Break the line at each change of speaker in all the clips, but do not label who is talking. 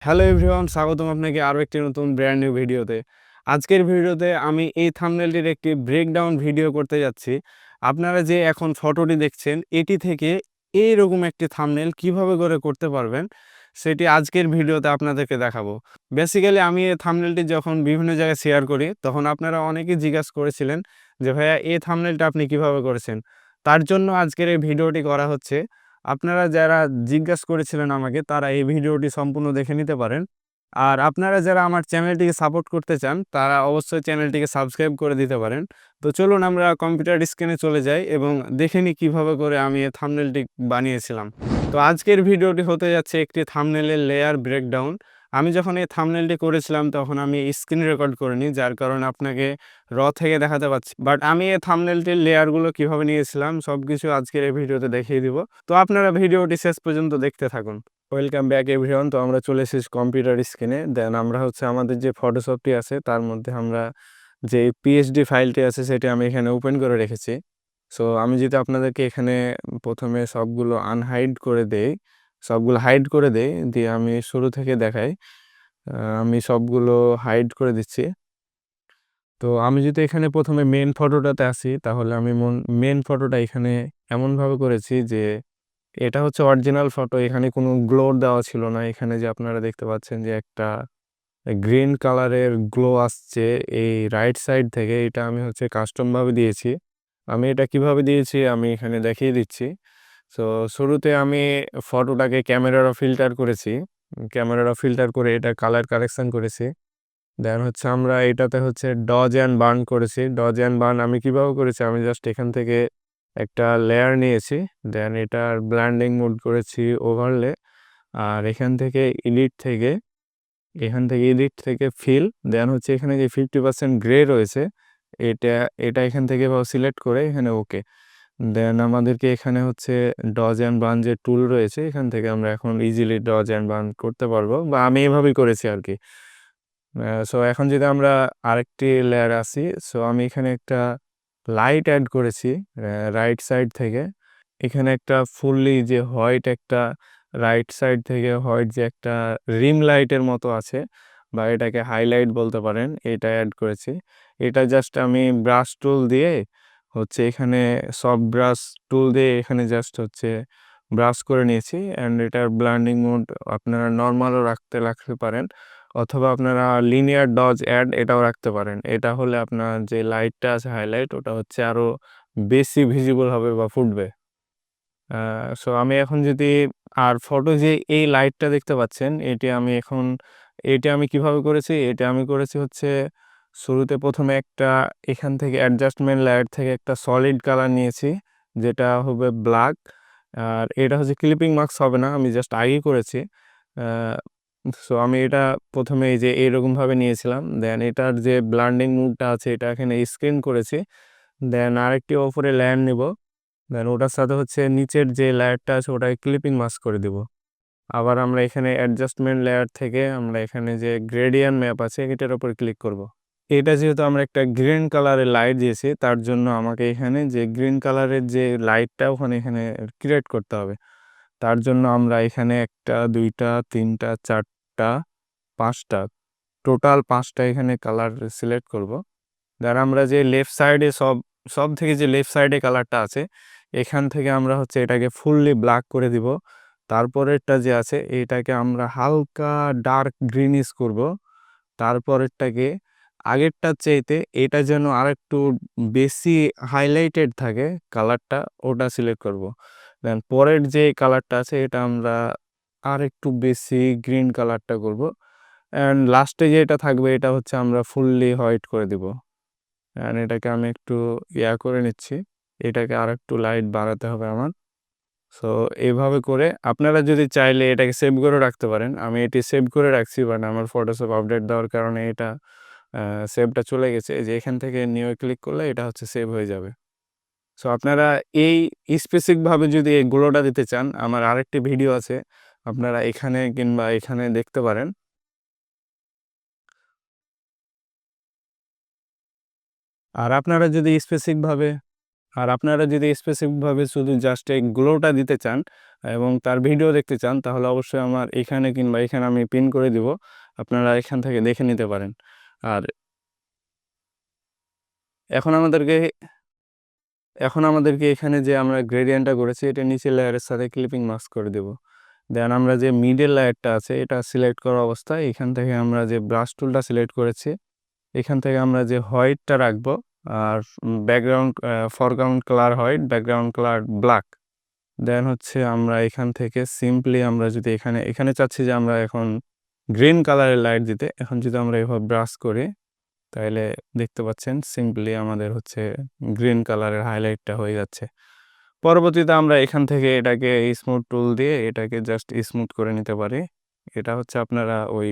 Hello everyone, স্বাগতম আপনাকে আরও একটি নতুন ব্র্যান্ড নিউ ভিডিওতে। আজকের ভিডিওতে আমি এই থাম্বনেলটির একটি ব্রেকডাউন ভিডিও করতে যাচ্ছি। আপনারা যে এখন ফটোটি দেখছেন, এটি থেকে এইরকম একটি থাম্বনেল কিভাবে করে করতে পারবেন সেটি আজকের ভিডিওতে আপনাদেরকে দেখাবো। বেসিক্যালি আমি এই থাম্বনেলটি যখন বিভিন্ন জায়গায় শেয়ার করি, তখন আপনারা অনেকেই জিজ্ঞাসা করেছিলেন যে ভাইয়া এই থাম্বনেলটা আপনি কিভাবে করেছেন। তার জন্য আজকের এই ভিডিওটি করা হচ্ছে। আপনারা যারা জিজ্ঞাসা করেছিলেন আমাকে, তারা এই ভিডিওটি সম্পূর্ণ দেখে নিতে পারেন। আর আপনারা যারা আমার চ্যানেলটিকে সাপোর্ট করতে চান, তারা অবশ্যই চ্যানেলটিকে সাবস্ক্রাইব করে দিতে পারেন। তো চলুন আমরা কম্পিউটার স্ক্রিনে চলে যাই এবং দেখে নিই কীভাবে করে আমি এই থাম্বনেলটি বানিয়েছিলাম। তো আজকের ভিডিওটি হতে যাচ্ছে একটি থাম্বনেলের লেয়ার ব্রেকডাউন। আমি যখন এই থাম্বনেলটি করেছিলাম তখন আমি স্ক্রিন রেকর্ড করিনি, যার কারণে আপনাকে থেকে দেখাতে পাচ্ছি। বাট আমি এই থাম্বনেলটির লেয়ারগুলো কিভাবে নিয়েছিলাম সবকিছু আজকের এই ভিডিওতে দেখিয়ে দিব। তো আপনারা ভিডিওটি শেষ পর্যন্ত দেখতে থাকুন। Welcome back everyone. তো আমরা চলে এসেছি কম্পিউটার স্ক্রিনে। দেন আমরা হচ্ছে আমাদের যে ফটোশপটি আছে তার মধ্যে আমরা যে পিএইচডি ফাইলটি আছে সেটি আমি এখানে ওপেন করে রেখেছি। সো আমি যদি আপনাদেরকে এখানে প্রথমে সবগুলো আনহাইড করে দেই, সবগুলো হাইড করে দেই, দিয়ে আমি শুরু থেকে দেখাই। আমি সবগুলো হাইড করে দিচ্ছি। তো আমি যদি এখানে প্রথমে মেন ফটোটাতে আসি, তাহলে আমি মেন ফটোটা এখানে এমনভাবে করেছি যে এটা হচ্ছে অরিজিনাল ফটো। এখানে কোনো গ্লো দেওয়া ছিল না। এখানে যে আপনারা দেখতে পাচ্ছেন যে একটা গ্রিন কালারের গ্লো আসছে এই রাইট সাইড থেকে, এটা আমি হচ্ছে কাস্টমভাবে দিয়েছি। আমি এটা কিভাবে দিয়েছি আমি এখানে দেখিয়ে দিচ্ছি। সো শুরুতে আমি ফটোটাকে ক্যামেরারও ফিল্টার করেছি। ক্যামেরারও ফিল্টার করে এটা কালার কারেকশন করেছি। দেন হচ্ছে আমরা এটাতে হচ্ছে ডজ অ্যান্ড বার্ন করেছি। ডজ অ্যান্ড বার্ন আমি কিভাবে করেছি, আমি জাস্ট এখান থেকে একটা লেয়ার নিয়েছি। দেন এটার ব্ল্যান্ডিং মোড করেছি ওভারলে। আর এখান থেকে এডিট থেকে ফিল। দেন হচ্ছে এখানে যে 50% গ্রে রয়েছে, এটা এটা এখান থেকে সিলেক্ট করে এখানে ওকে। দেন আমাদেরকে এখানে হচ্ছে ডজ অ্যান্ড বার্ন যে টুল রয়েছে, এখান থেকে আমরা এখন ইজিলি ডজ অ্যান্ড বার্ন করতে পারবো, বা আমি এভাবেই করেছি আর কি। সো এখন যদি আমরা আরেকটি লেয়ার আসি, সো আমি এখানে একটা লাইট অ্যাড করেছি রাইট সাইড থেকে। এখানে একটা ফুললি যে হোয়াইট একটা রাইট সাইড থেকে হোয়াইট যে একটা রিম লাইটের মতো আছে, বা এটাকে হাইলাইট বলতে পারেন, এটা অ্যাড করেছি। এটা জাস্ট আমি ব্রাশ টুল দিয়ে হচ্ছে এখানে সফট ব্রাশ টুল দিয়ে এখানে জাস্ট হচ্ছে ব্রাশ করে নিয়েছি। অ্যান্ড এটার ব্লেন্ডিং মোড আপনারা নর্মালও রাখতে পারেন, অথবা আপনারা লিনিয়ার ডজ অ্যাড এটাও রাখতে পারেন। এটা হলে আপনার যে লাইটটা আছে হাইলাইট, ওটা হচ্ছে আরও বেশি ভিজিবল হবে বা ফুটবে। সো আমি এখন যদি আর ফটো যে এই লাইটটা দেখতে পাচ্ছেন, এটা আমি কিভাবে করেছি, এটা আমি করেছি হচ্ছে শুরুতে প্রথমে একটা এখান থেকে অ্যাডজাস্টমেন্ট লেয়ার থেকে একটা সলিড কালার নিয়েছি, যেটা হবে ব্ল্যাক। আর এটা হচ্ছে ক্লিপিং মার্কস হবে না, আমি জাস্ট আগেই করেছি। সো আমি এটা প্রথমে এই যে এইরকমভাবে নিয়েছিলাম। দেন এটার যে ব্লেন্ডিং মুডটা আছে এটা এখানে স্ক্রিন করেছি। দেন আরেকটি ওপরে লেয়ার নিব। দেন ওটার সাথে হচ্ছে নিচের যে লেয়ারটা আছে ওটাকে ক্লিপিং মাস্ক করে দিব। আবার আমরা এখানে অ্যাডজাস্টমেন্ট লেয়ার থেকে আমরা এখানে যে গ্রেডিয়েন্ট ম্যাপ আছে এটার উপর ক্লিক করব। এটা যেহেতু আমরা একটা গ্রিন কালারের লাইট দিয়েছি, তার জন্য আমাকে এখানে যে গ্রিন কালারের যে লাইটটা এখানে ক্রিয়েট করতে হবে। তার জন্য আমরা এখানে 1টা 2টা 3টা 4টা 5টা, টোটাল 5টা এখানে কালার সিলেক্ট করব। দেন আমরা যে লেফট সাইডে সব থেকে যে লেফট সাইডে কালারটা আছে, এখান থেকে আমরা হচ্ছে এটাকে ফুললি ব্ল্যাক করে দিব। তারপরেরটা যে আছে এটাকে আমরা হালকা ডার্ক গ্রিনিশ করব। তারপরেরটাকে আগেরটার চাইতে এটা যেন আরেকটু বেশি হাইলাইটেড থাকে কালারটা, ওটা সিলেক্ট করব। দেন পরের যে কালারটা আছে এটা আমরা আর একটু বেশি গ্রিন কালারটা করব। অ্যান্ড লাস্টে যেটা থাকবে এটা হচ্ছে আমরা ফুললি হোয়াইট করে দিব। অ্যান্ড এটাকে আমি একটু করে নিচ্ছি। এটাকে আর একটু লাইট বাড়াতে হবে আমার। সো এইভাবে করে আপনারা যদি চাইলে এটাকে সেভ করে রাখতে পারেন। আমি এটি সেভ করে রাখছি, বাট আমার ফটোশপ আপডেট দেওয়ার কারণে এটা সেভটা চলে গেছে। এই যে এখান থেকে নিউ ক্লিক করলে এটা হচ্ছে সেভ হয়ে যাবে। সো আপনারা এই স্পেসিফিকভাবে যদি এই গ্লোটা দিতে চান, আমার আরেকটি ভিডিও আছে, আপনারা এখানে কিংবা এখানে দেখতে পারেন। আর আপনারা যদি স্পেসিফিকভাবে আর আপনারা যদি স্পেসিফিকভাবে শুধু জাস্ট এই গ্লোটা দিতে চান এবং তার ভিডিও দেখতে চান, তাহলে অবশ্যই আমার এখানে কিংবা এখানে আমি পিন করে দিব, আপনারা এখান থেকে দেখে নিতে পারেন। আর এখন আমাদেরকে এখানে যে আমরা গ্রেডিয়েন্টটা করেছি এটা নিচের লেয়ারের সাথে ক্লিপিং মাস্ক করে দেব। দেন আমরা যে মিডল লেয়ারটা আছে এটা সিলেক্ট করা অবস্থায় এখান থেকে আমরা যে ব্রাশ টুলটা সিলেক্ট করেছি, এখান থেকে আমরা যে হোয়াইটটা রাখবো, আর background foreground colour white, background colour black. Then হচ্ছে আমরা এখান থেকে সিম্পলি আমরা যদি এখানে চাচ্ছি যে আমরা এখন গ্রিন কালারের লাইট দিতে, এখন যদি আমরা এভাবে ব্রাশ করি তাহলে দেখতে পাচ্ছেন সিম্পলি আমাদের হচ্ছে গ্রিন কালারের হাইলাইটটা হয়ে যাচ্ছে। পরবর্তীতে আমরা এখান থেকে এটাকে স্মুথ টুল দিয়ে এটাকে জাস্ট স্মুথ করে নিতে পারি। এটা হচ্ছে আপনারা ওই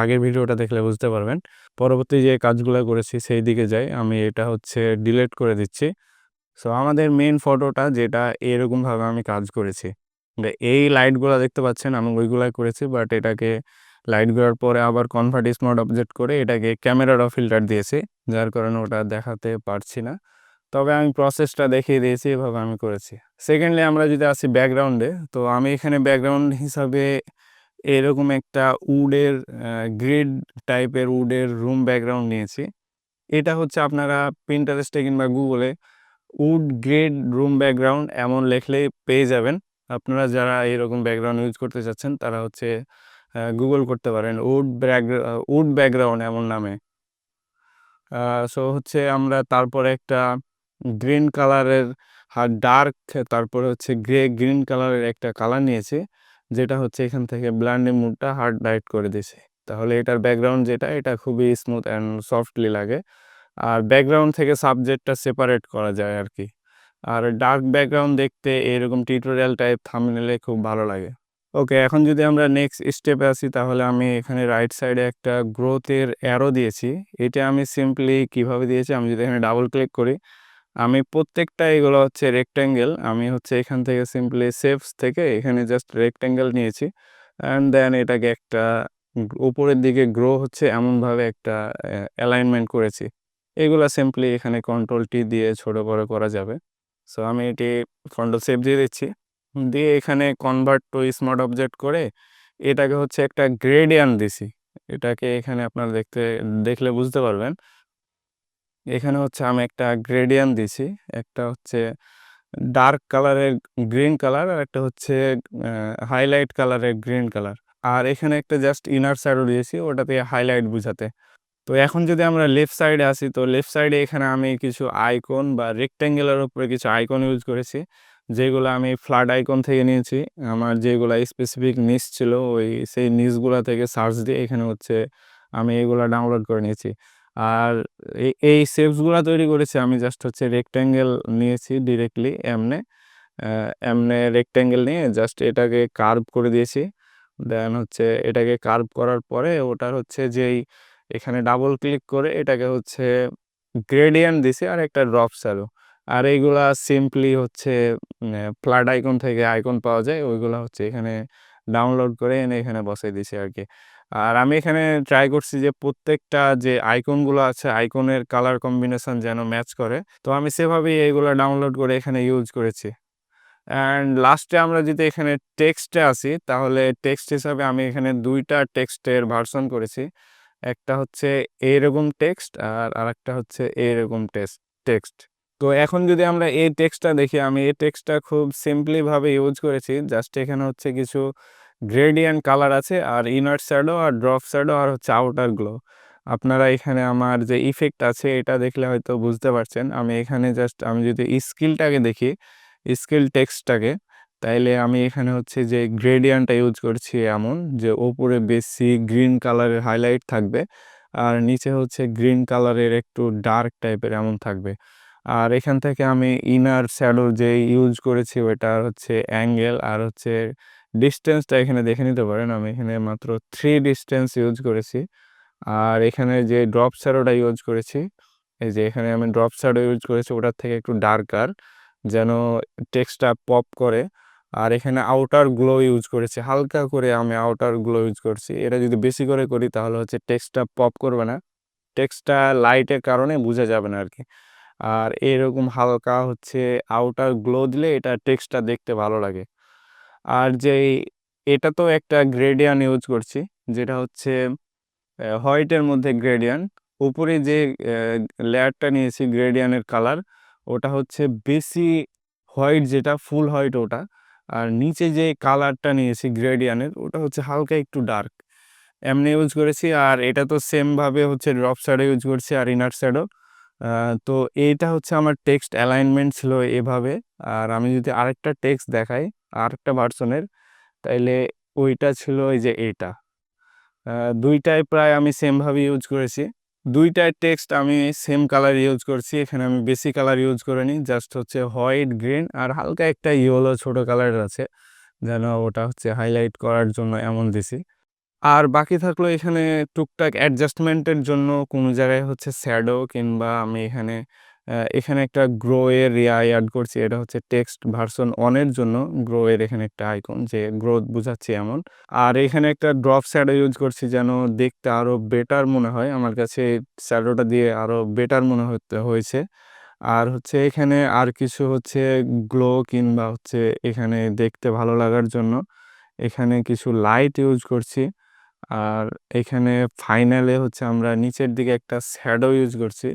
আগের ভিডিওটা দেখলে বুঝতে পারবেন। পরবর্তী যে কাজগুলো করেছি সেই দিকে যাই, আমি এটা হচ্ছে ডিলিট করে দিচ্ছি। সো আমাদের মেইন ফটোটা যেটা এরকমভাবে আমি কাজ করেছি, এই লাইটগুলো দেখতে পাচ্ছেন আমি ওইগুলাই করেছি, বাট এটাকে লাইটগুলোর পরে আবার কনভার্ট স্মার্ট অবজেক্ট করে এটাকে ক্যামেরার ফিল্টার দিয়েছি, যার কারণে ওটা দেখাতে পারছি না। তবে আমি প্রসেসটা দেখিয়ে দিয়েছি, এভাবে আমি করেছি। সেকেন্ডলি আমরা যদি আসি ব্যাকগ্রাউন্ডে, তো আমি এখানে ব্যাকগ্রাউন্ড হিসাবে এরকম একটা উডের গ্রিড টাইপের উডের রুম ব্যাকগ্রাউন্ড নিয়েছি। এটা হচ্ছে আপনারা পিন্টারেস্টে কিংবা গুগলে উড গ্রিড রুম ব্যাকগ্রাউন্ড এমন লিখলেই পেয়ে যাবেন। আপনারা যারা এরকম ব্যাকগ্রাউন্ড ইউজ করতে চাচ্ছেন তারা হচ্ছে গুগল করতে পারেন উড ব্যাকগ্রাউন্ড এমন নামে। সো হচ্ছে আমরা তারপরে একটা গ্রিন কালারের ডার্ক, তারপরে হচ্ছে গ্রিন কালারের একটা কালার নিয়েছি, যেটা হচ্ছে এখান থেকে ব্ল্যান্ডিং মুডটা হার্ড লাইট করে দিয়েছি। তাহলে এটার ব্যাকগ্রাউন্ড যেটা এটা খুবই স্মুথ অ্যান্ড সফটলি লাগে, আর ব্যাকগ্রাউন্ড থেকে সাবজেক্টটা সেপারেট করা যায় আর কি। আর ডার্ক ব্যাকগ্রাউন্ড দেখতে এরকম টিউটোরিয়াল টাইপ থাম্বনেলে খুব ভালো লাগে। ওকে, এখন যদি আমরা নেক্সট স্টেপে আসি, তাহলে আমি এখানে রাইট সাইডে একটা গ্রোথের অ্যারো দিয়েছি। এটা আমি সিম্পলি কিভাবে দিয়েছি, আমি যদি এখানে ডাবল ক্লিক করি, আমি প্রত্যেকটা এগুলো হচ্ছে রেক্ট্যাঙ্গেল, আমি হচ্ছে এখান থেকে সিম্পলি শেপস থেকে এখানে জাস্ট রেক্ট্যাঙ্গেল নিয়েছি, অ্যান্ড দেন এটাকে একটা উপরের দিকে গ্রো হচ্ছে এমনভাবে একটা অ্যালাইনমেন্ট করেছি। এগুলো সিম্পলি এখানে কন্ট্রোল টি দিয়ে ছোট বড় করা যাবে। সো আমি এটি কন্ট্রোল সেভ দিয়ে দিচ্ছি, দিয়ে এখানে কনভার্ট টু স্মার্ট অবজেক্ট করে এটাকে হচ্ছে একটা গ্রেডিয়ান্ট দিছি। এটাকে এখানে আপনারা দেখলে বুঝতে পারবেন। এখানে হচ্ছে আমি একটা গ্রেডিয়ান্ট দিছি, একটা হচ্ছে ডার্ক কালারের গ্রিন কালার, আর একটা হচ্ছে হাইলাইট কালারের গ্রিন কালার, আর এখানে একটা জাস্ট ইনার শ্যাডো দিয়েছি ওটাতে হাইলাইট বুঝাতে। তো এখন যদি আমরা লেফট সাইডে আসি, তো লেফট সাইডে এখানে আমি কিছু আইকন বা রেক্ট্যাঙ্গেলের উপরে কিছু আইকন ইউজ করেছি, যেগুলো আমি ফ্ল্যাট আইকন থেকে নিয়েছি। আমার যেগুলো স্পেসিফিক নিচ ছিল সেই নিচগুলো থেকে সার্চ দিয়ে এখানে হচ্ছে আমি এগুলো ডাউনলোড করে নিয়েছি। আর এই শেপসগুলো তৈরি করেছি আমি জাস্ট হচ্ছে রেক্ট্যাঙ্গেল নিয়েছি ডিরেক্টলি এমনে রেক্ট্যাঙ্গেল নিয়ে জাস্ট এটাকে কার্ভ করে দিয়েছি। দেন হচ্ছে এটাকে কার্ভ করার পরে ওটার হচ্ছে যেই এখানে ডাবল ক্লিক করে এটাকে হচ্ছে গ্রেডিয়েন্ট দিছি আর একটা ড্রপ শ্যাডো। আর এইগুলা সিম্পলি হচ্ছে ফ্ল্যাট আইকন থেকে আইকন পাওয়া যায়, ওইগুলো হচ্ছে এখানে ডাউনলোড করে এনে এখানে বসাই দিছি আর কি। আর আমি এখানে ট্রাই করছি যে প্রত্যেকটা যে আইকনগুলো আছে আইকনের কালার কম্বিনেশন যেন ম্যাচ করে, তো আমি সেভাবেই এইগুলো ডাউনলোড করে এখানে ইউজ করেছি। অ্যান্ড লাস্টে আমরা যদি এখানে টেক্সটে আসি, তাহলে টেক্সট হিসাবে আমি এখানে দুইটা টেক্সটের ভার্সন করেছি। একটা হচ্ছে এরকম টেক্সট আর আরেকটা হচ্ছে এরকম টেক্সট। তো এখন যদি আমরা এই টেক্সটটা দেখি, আমি এই টেক্সটটা খুব সিম্পলিভাবে ইউজ করেছি। জাস্ট এখানে হচ্ছে কিছু গ্রেডিয়েন্ট কালার আছে আর ইনার শ্যাডো আর ড্রপ শ্যাডো আর হচ্ছে আউটার গ্লো। আপনারা এখানে আমার যে ইফেক্ট আছে এটা দেখলে হয়তো বুঝতে পারছেন। আমি এখানে জাস্ট আমি যদি স্কিলটাকে দেখি, স্কিল টেক্সটটাকে, তাইলে আমি এখানে হচ্ছে যে গ্রেডিয়েন্টটা ইউজ করছি এমন যে ওপরে বেশি গ্রিন কালারের হাইলাইট থাকবে আর নিচে হচ্ছে গ্রিন কালারের একটু ডার্ক টাইপের এমন থাকবে। আর এখান থেকে আমি ইনার শ্যাডো যে ইউজ করেছি ওইটার হচ্ছে অ্যাঙ্গেল আর হচ্ছে ডিস্টেন্সটা এখানে দেখে নিতে পারেন। আমি এখানে মাত্র 3 ডিস্টেন্স ইউজ করেছি। আর এখানে যে ড্রপ শ্যাডোটা ইউজ করেছি, এই যে এখানে আমি ড্রপ শ্যাডো ইউজ করেছি ওটার থেকে একটু ডার্কার যেন টেক্সটটা পপ করে। আর এখানে আউটার গ্লো ইউজ করেছি, হালকা করে আমি আউটার গ্লো ইউজ করছি। এটা যদি বেশি করে করি তাহলে হচ্ছে টেক্সটটা পপ করবে না, টেক্সটটা লাইটের কারণে বোঝা যাবে না আর কি। আর এরকম হালকা হচ্ছে আউটার গ্লো দিলে এটা টেক্সটটা দেখতে ভালো লাগে। আর যেই এটা তো একটা গ্রেডিয়ান ইউজ করছি, যেটা হচ্ছে হোয়াইটের মধ্যে গ্রেডিয়ান। উপরে যে লেয়ারটা নিয়েছি গ্রেডিয়ানের কালার, ওটা হচ্ছে বেশি হোয়াইট, যেটা ফুল হোয়াইট ওটা। আর নিচে যে কালারটা নিয়েছি গ্রেডিয়ানের, ওটা হচ্ছে হালকা একটু ডার্ক, এমনি ইউজ করেছি। আর এটা তো সেমভাবে হচ্ছে ড্রপ শ্যাডো ইউজ করছি আর ইনার শ্যাডো। তো এইটা হচ্ছে আমার টেক্সট অ্যালাইনমেন্ট ছিল এভাবে। আর আমি যদি আরেকটা টেক্সট দেখাই আরেকটা ভার্সনের, তাইলে ওইটা ছিল এই যে এইটা। দুইটাই প্রায় আমি সেমভাবে ইউজ করেছি। দুইটার টেক্সট আমি সেম কালার ইউজ করছি, এখানে আমি বেশি কালার ইউজ করিনি, জাস্ট হচ্ছে হোয়াইট, গ্রিন আর হালকা একটা ইয়েলো ছোট কালার আছে, যেন ওটা হচ্ছে হাইলাইট করার জন্য এমন দিছি। আর বাকি থাকলো এখানে টুকটাক অ্যাডজাস্টমেন্টের জন্য কোনো জায়গায় হচ্ছে শ্যাডো, কিংবা আমি এখানে একটা গ্রো এর অ্যাড করছি। এটা হচ্ছে টেক্সট ভার্সন 1 এর জন্য গ্রো এর এখানে একটা আইকন, যে গ্রোথ বুঝাচ্ছি এমন। আর এখানে একটা ড্রপ শ্যাডো ইউজ করছি যেন দেখতে আরো বেটার মনে হয়, আমার কাছে শ্যাডোটা দিয়ে আরো বেটার মনে হয়েছে। আর হচ্ছে এখানে আর কিছু হচ্ছে গ্লো, কিংবা হচ্ছে এখানে দেখতে ভালো লাগার জন্য এখানে কিছু লাইট ইউজ করছি। আর এখানে ফাইনালে হচ্ছে আমরা নিচের দিকে একটা শ্যাডো ইউজ করছি।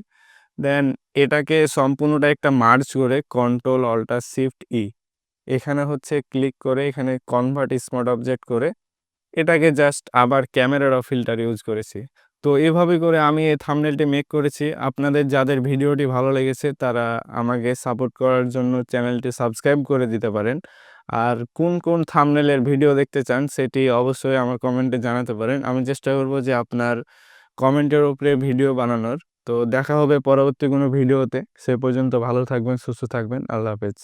দেন এটাকে সম্পূর্ণটা একটা মার্জ করে কন্ট্রোল অল্টার শিফট ই, এখানে হচ্ছে ক্লিক করে এখানে কনভার্ট স্মার্ট অবজেক্ট করে এটাকে জাস্ট আবার ক্যামেরারও ফিল্টার ইউজ করেছি। তো এভাবে করে আমি এই থাম্বনেলটি মেক করেছি। আপনাদের যাদের ভিডিওটি ভালো লেগেছে তারা আমাকে সাপোর্ট করার জন্য চ্যানেলটি সাবস্ক্রাইব করে দিতে পারেন। আর কোন কোন থাম্বনেলের ভিডিও দেখতে চান সেটি অবশ্যই আমার কমেন্টে জানাতে পারেন, আমি চেষ্টা করব যে আপনার কমেন্টের উপরে ভিডিও বানানোর। তো দেখা হবে পরবর্তী কোনো ভিডিওতে, সে পর্যন্ত ভালো থাকবেন, সুস্থ থাকবেন, আল্লাহ হাফেজ।